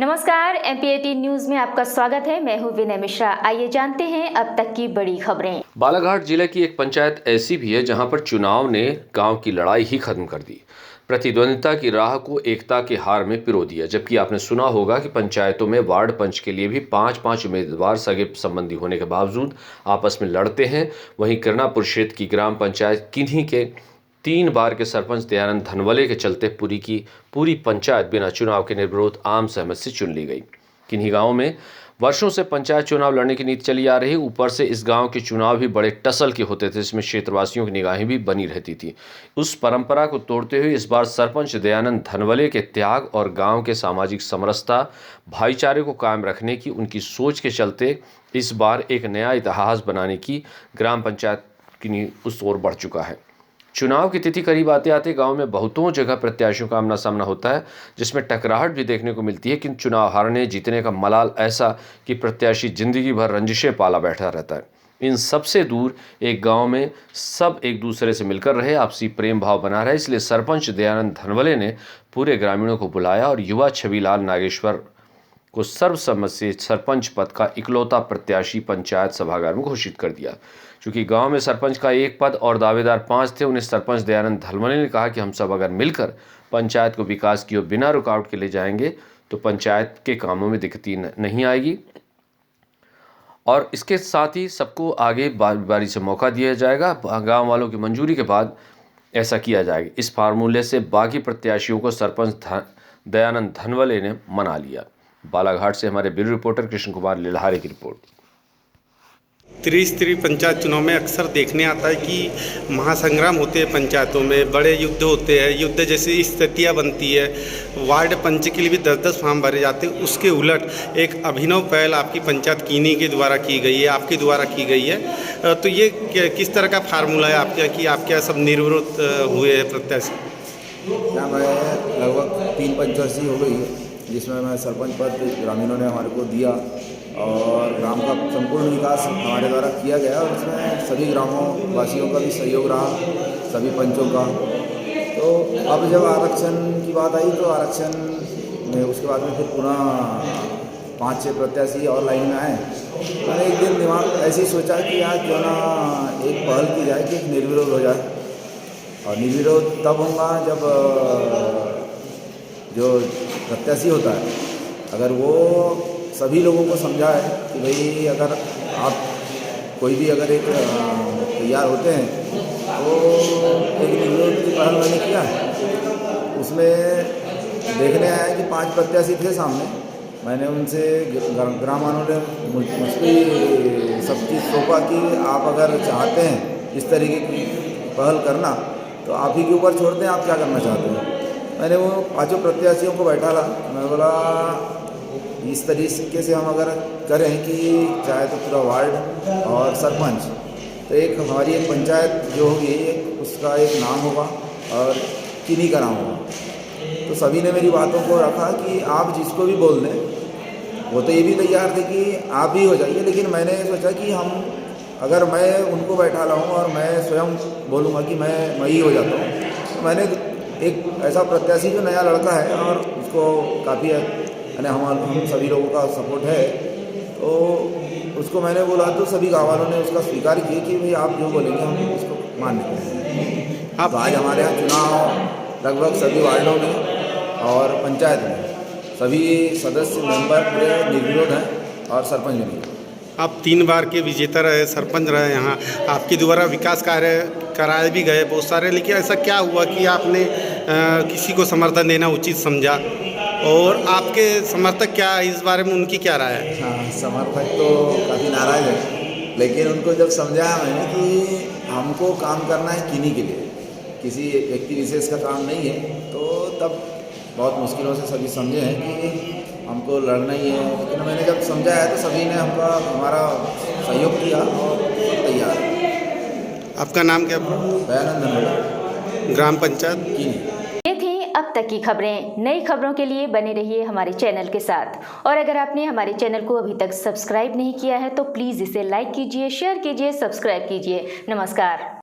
नमस्कार, MPAT news में आपका स्वागत है। मैं हूं विनय मिश्रा। आइए जानते हैं अब तक की बड़ी खबरें। बालाघाट जिले की एक पंचायत ऐसी भी है जहां पर चुनाव ने गांव की लड़ाई ही खत्म कर दी। प्रतिद्वंदिता की राह को एकता के हार में पिरो दिया। जबकि आपने सुना होगा कि पंचायतों में वार्ड पंच के लिए भी 5-5 उम्मीदवार सगे संबंधी होने के बावजूद आपस में लड़ते हैं। वहीं किरणापुर क्षेत्र की ग्राम पंचायत किन्हीं के 3 बार के सरपंच दयानंद धनवले के चलते पूरी की पूरी पंचायत बिना चुनाव के निर्विरोध आम सहमति से चुन ली गई। किन्हीं गांव में वर्षों से पंचायत चुनाव लड़ने की नीति चली आ रही। ऊपर से इस गांव के चुनाव भी बड़े टसल के होते थे, जिसमें क्षेत्रवासियों की निगाहें भी बनी रहती थी। उस परंपरा को तोड़ते हुए इस बार सरपंच दयानंद धनवले के त्याग और गांव के सामाजिक समरसता, भाईचारे को कायम रखने की उनकी सोच के चलते इस बार एक नया इतिहास बनाने की ग्राम पंचायत की नींव उस ओर बढ़ चुका है। चुनाव की तिथि करीब आते आते गांव में बहुतों जगह प्रत्याशियों का आमना सामना होता है, जिसमें टकराहट भी देखने को मिलती है। किंतु चुनाव हारने जीतने का मलाल ऐसा कि प्रत्याशी जिंदगी भर रंजिशें पाला बैठा रहता है। इन सबसे दूर एक गांव में सब एक दूसरे से मिलकर रहे, आपसी प्रेम भाव बना रहे। इसलिए सरपंच दयानंद धनवले ने पूरे ग्रामीणों को बुलाया और युवा छविलाल नागेश्वर को सर्वसम्मति से सरपंच पद का इकलौता प्रत्याशी पंचायत सभागार में घोषित कर दिया। चूंकि गांव में सरपंच का 1 पद और दावेदार 5 थे, उन्हें सरपंच दयानंद धनवले ने कहा कि हम सब अगर मिलकर पंचायत को विकास की ओर बिना रुकावट के ले जाएंगे तो पंचायत के कामों में दिक्कत नहीं आएगी और इसके साथ ही सबको आगे बारी से मौका दिया जाएगा। गांव वालों की मंजूरी के बाद ऐसा किया जाएगा। इस फार्मूले से बाकी प्रत्याशियों को सरपंच दयानंद धनवले ने मना लिया। बालाघाट से हमारे ब्यूरो रिपोर्टर कृष्ण कुमार लिल्हारे की रिपोर्ट। त्रिस्तरीय पंचायत चुनाव में अक्सर देखने आता है कि महासंग्राम होते हैं, पंचायतों में बड़े युद्ध होते हैं, युद्ध जैसी स्थितियाँ बनती है। वार्ड पंच के लिए भी 10-10 फॉर्म भरे जाते हैं। उसके उलट एक अभिनव पहल आपकी पंचायत कीनी के द्वारा की गई है, आपके द्वारा की गई है। तो ये किस तरह का फार्मूला है आपका कि आपके सब निर्विरोध हुए हैं प्रत्याशी? क्या मैं लगभग 3 पंचवर्षीय हो गई है जिसमें मैं सरपंच पद ग्रामीणों ने हमारे को दिया और ग्राम का संपूर्ण विकास हमारे द्वारा किया गया और उसमें सभी ग्रामों वासियों का भी सहयोग रहा, सभी पंचों का। तो अब जब आरक्षण की बात आई तो आरक्षण में उसके बाद में फिर पुनः 5-6 प्रत्याशी और लाइन में आए। मैंने एक दिन दिमाग ऐसे ही सोचा कि यार क्यों ना एक पहल की जाए कि एक निर्विरोध हो जाए। और निर्विरोध तब होगा जब जो प्रत्याशी होता है अगर वो सभी लोगों को समझाए कि भाई अगर आप कोई भी अगर एक तैयार होते हैं तो एक निर्विरोध की पहल मैंने किया है। उसमें देखने आया कि 5 प्रत्याशी थे सामने। मैंने उनसे ग्रामीणों ने मुझको सब चीज़ सौंपा कि आप अगर चाहते हैं इस तरीके की पहल करना तो आप ही के ऊपर छोड़ते हैं, आप क्या करना चाहते हैं। मैंने वो 5 प्रत्याशियों को बैठा ला। मैं बोला इस तरीके से हम अगर करें कि चाहे तो पूरा वार्ड और सरपंच तो एक हमारी एक पंचायत जो होगी उसका एक नाम होगा और किन्हीं का नाम होगा। तो सभी ने मेरी बातों को रखा कि आप जिसको भी बोल दें। वो तो ये भी तैयार थे कि आप ही हो जाइए, लेकिन मैंने सोचा कि हम अगर मैं उनको बैठा लाऊँ और मैं स्वयं बोलूँगा कि मैं ही हो जाता हूँ। तो मैंने एक ऐसा प्रत्याशी जो नया लड़का है और उसको काफ़ी यानी हम सभी लोगों का सपोर्ट है, तो उसको मैंने बोला तो सभी गाँव वालों ने उसका स्वीकार किया कि भाई आप जो बोलेंगे हम उसको मान लेंगे। अब आज हमारे यहाँ चुनाव लगभग सभी वार्डों में और पंचायत में सभी सदस्य मेंबर पूरे निर्विरोध हैं और सरपंच भी नहीं। आप 3 बार के विजेता रहे, सरपंच रहे, यहाँ आपके द्वारा विकास कार्य कराए भी गए बहुत सारे। लेकिन ऐसा क्या हुआ कि आपने किसी को समर्थन देना उचित समझा और आपके समर्थक क्या इस बारे में उनकी क्या राय है? हाँ, समर्थक तो काफ़ी नाराज़ है, लेकिन उनको जब समझाया मैंने कि हमको काम करना है किन्हीं के लिए, किसी व्यक्ति विशेष का काम नहीं है, तो तब बहुत मुश्किलों से सभी समझे हैं कि हमको लड़ना ही है। लेकिन मैंने जब समझाया तो सभी ने हमारा सहयोग किया और तैयार। आपका नाम क्या? दयानंद धनवले, ग्राम पंचायत किन्हीं। ये थी अब तक की खबरें। नई खबरों के लिए बने रहिए हमारे चैनल के साथ। और अगर आपने हमारे चैनल को अभी तक सब्सक्राइब नहीं किया है तो प्लीज़ इसे लाइक कीजिए, शेयर कीजिए, सब्सक्राइब कीजिए। नमस्कार।